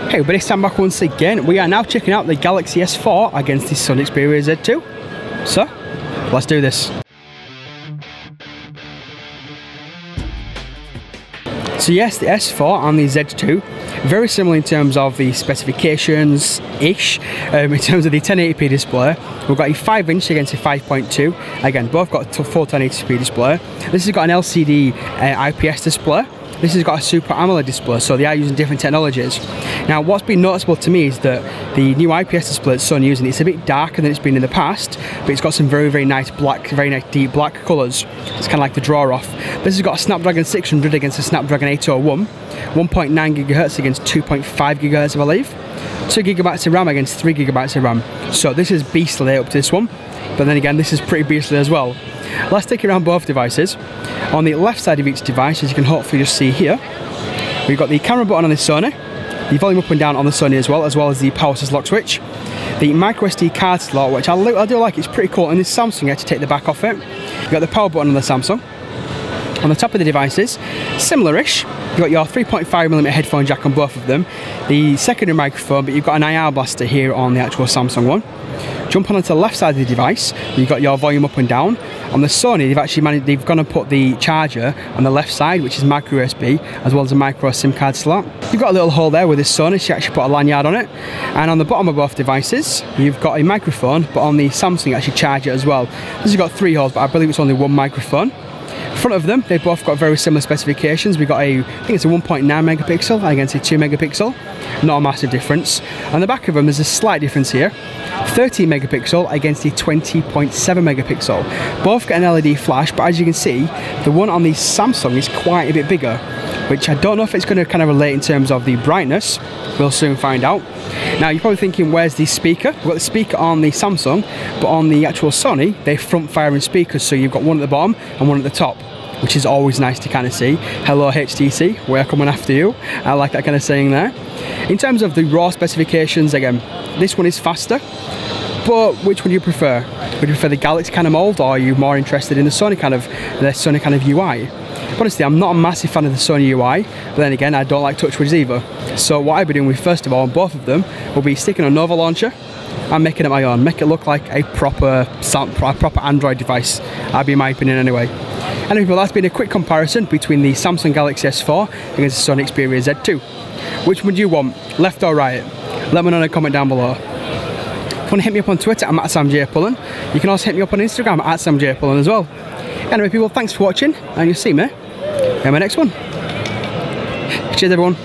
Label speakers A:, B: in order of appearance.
A: Hey everybody, Sam back once again. We are now checking out the Galaxy S4 against the Sony Xperia Z2. So, let's do this. So yes, the S4 and the Z2, very similar in terms of the specifications-ish. In terms of the 1080p display, we've got a 5-inch against a 5.2. Again, both got a full 1080p display. This has got an LCD IPS display. This has got a Super AMOLED display, so they are using different technologies. Now, what's been noticeable to me is that the new IPS display that Sony using, it's a bit darker than it's been in the past, but it's got some very, very nice black, very nice deep black colours. It's kind of like the draw off. This has got a Snapdragon 600 against a Snapdragon 801, 1.9 GHz against 2.5 GHz, I believe. 2 GB of RAM against 3 GB of RAM. So this is beastly up to this one, but then again, this is pretty beastly as well. Let's take it around both devices. On the left side of each device, as you can hopefully just see here, we've got the camera button on the Sony, the volume up and down on the Sony as well as the power lock switch, the micro SD card slot, which I do like. It's pretty cool. And this Samsung, you have to take the back off it. You've got the power button on the Samsung. On the top of the devices, similar-ish, you've got your 3.5mm headphone jack on both of them, the secondary microphone, but you've got an IR blaster here on the actual Samsung one. Jump onto the left side of the device, you've got your volume up and down. On the Sony, they've gone and put the charger on the left side, which is micro USB, as well as a micro SIM card slot. You've got a little hole there with this Sony, so you actually put a lanyard on it. And on the bottom of both devices, you've got a microphone, but on the Samsung, you actually charge it as well. This has got 3 holes, but I believe it's only 1 microphone. In front of them, they've both got very similar specifications. We've got I think it's a 1.9 megapixel against a 2 megapixel. Not a massive difference. On the back of them, there's a slight difference here. 13 megapixel against the 20.7 megapixel. Both get an LED flash, but as you can see, the one on the Samsung is quite a bit bigger, which I don't know if it's going to kind of relate in terms of the brightness. We'll soon find out. Now, you're probably thinking, where's the speaker? We've got the speaker on the Samsung, but on the actual Sony, they're front-firing speakers, so you've got one at the bottom and one at the top, which is always nice to kind of see. Hello HTC, we're coming after you. I like that kind of saying there. In terms of the raw specifications, again, this one is faster, but which one do you prefer? Would you prefer the Galaxy kind of mold, or are you more interested in the Sony kind of UI? Honestly, I'm not a massive fan of the Sony UI, but then again, I don't like touchwoods either. So what I'll be doing with, first of all, on both of them, will be sticking a Nova launcher and making it my own, make it look like a proper Android device. That'd be my opinion anyway. Anyway, well, that's been a quick comparison between the Samsung Galaxy S4 against the Sony Xperia Z2. Which would you want, left or right? Let me know in a comment down below. If you want to hit me up on Twitter, I'm at samjpullen. You can also hit me up on Instagram at samjpullen as well. Anyway people, thanks for watching, and you'll see me in my next one. Cheers everyone.